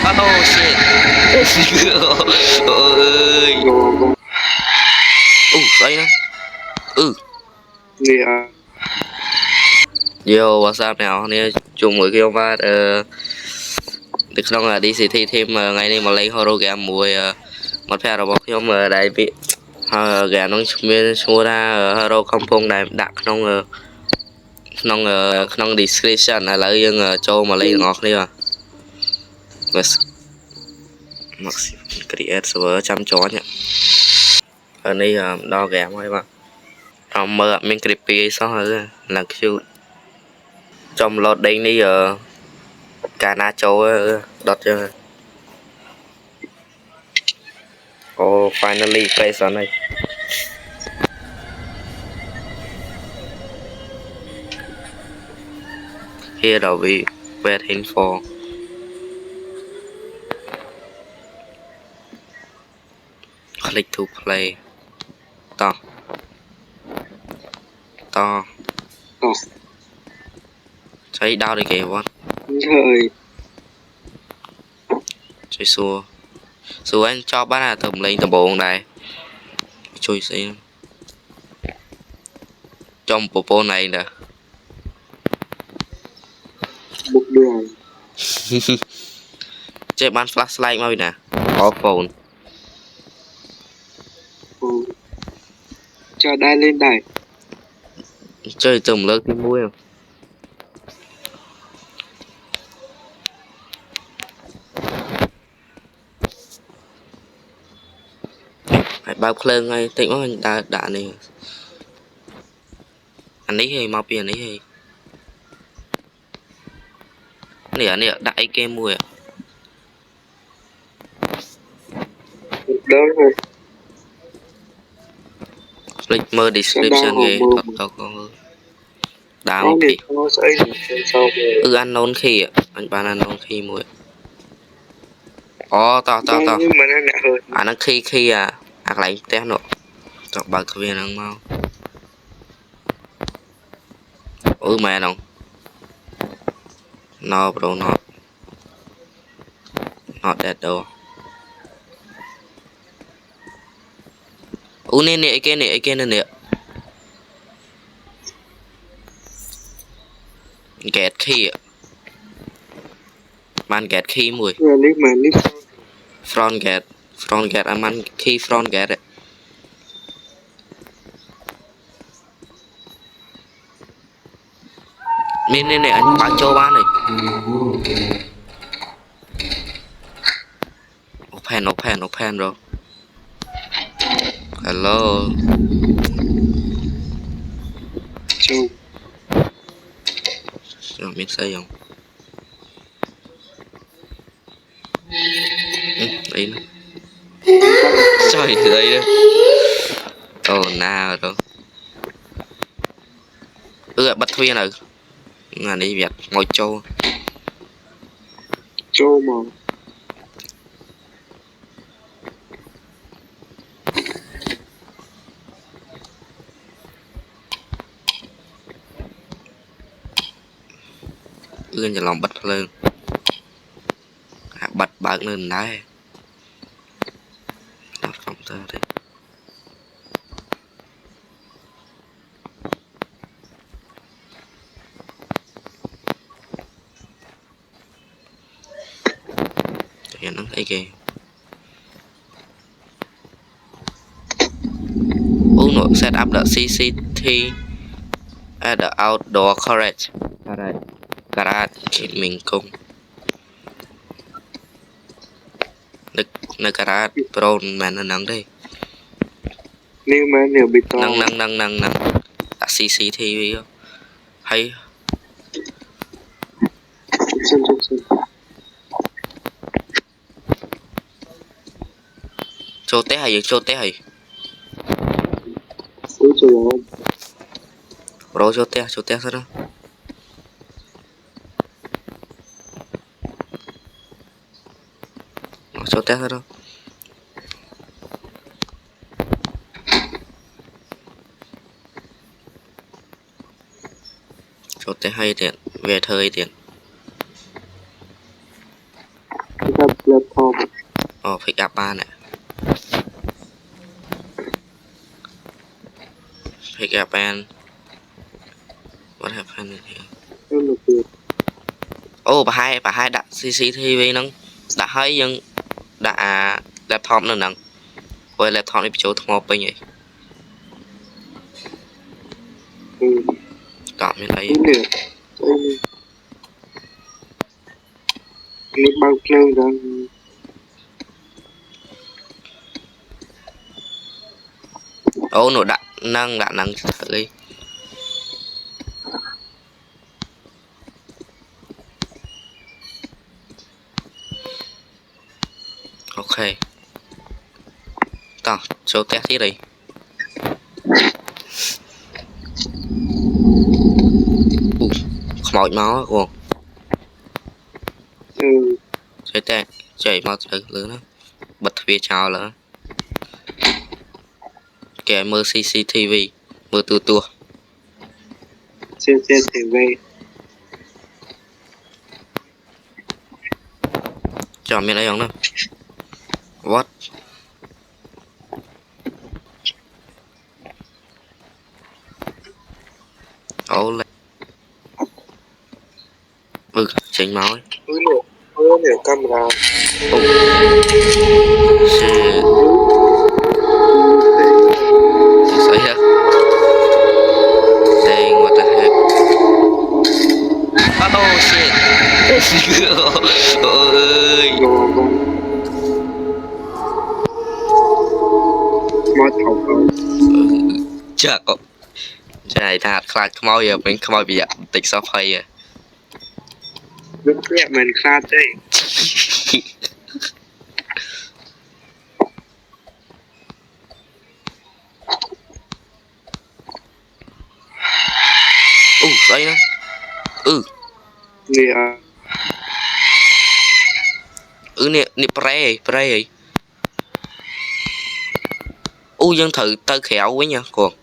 Oh shit. Ơi. Đây nè. Gì à? Yo, what's up nào? Nè, chung với cái ông ba được không là đi city thêm ngày nay mà lấy horror game mùi một phe robot nhóm đại bị game nó mua ra hero không phong đại đặt trong description là lấy dân cho mà lấy ngọt đi à. Mặc create server chăm chó nhá. Ở đây đo game thôi bạn. Trong mơ mình creepy sao hả là cute. Trong lót đây đi cả na châu đọt cho. Oh, finally place on này. Here are we waiting for. Click to play. To. Cháy đau đi kìa con. Trời. Chơi xua anh cho bác là thầm lên tầm bộ này. Chui xí. Trong popo này nè. Một đường. Chơi bán flashlight mau nè. Có phone. Cho đai lên đài. Chơi tùm lớp cái mũi không? Phải bao khơi ngay tịnh quá đã này. Anh ấy hay mau tiền ấy hay. Nè đại game mùi à. Đó rồi. Click mơ description ghê thật thật con đào khi ăn nôn khi ạ anh bạn ăn nôn khi mùi to nó khi à lại té nọ chọc bạc viên ăn mau mẹ đâu no bro not that đâu nè cái nè get khi ạ man get khi mùi front get anh man khi front get ạ nè anh bán cho bán này open rồi hello rồi mình xây không đấy nữa trời đấy nữa nào rồi bắt thuyền rồi là đi Việt ngồi châu mà cho lòng bắt lên bắt bạn lên đấy không thơ đi thì nó thấy kìa set up the CCTV at the outdoor garage mình cùng nơi garage pro mà nó nắng đây nếu bị to nâng CCTV hay cho té hay bro cho té sao đó cho té sao đó cho té hay tiền về thời tiền laptop pick up ba nè pick up and what happened here em một việc bà hai đặt CCTV nâng đã thấy dân đã laptop nâng nâng với laptop này bị chỗ thông bên vậy còn như đây nè em bao lâu rồi nó đặt nâng thử đi ok tao cho test tí đi mỏi máu luôn chơi test chạy mau thử lớn đó bật phía chào nữa kẻ mơ CCTV mơ tua CCTV cho mình đây không đâu what lên chỉnh máu ấy nè camera shit say hả dang what the heck oh shit ơi mót thầu cầu chắc chạy thạt khai mau giờ mình không bị tịch sao hay à rất nhẹ mình khai đây đây nè nè spray dân thử tơ khéo với nha còn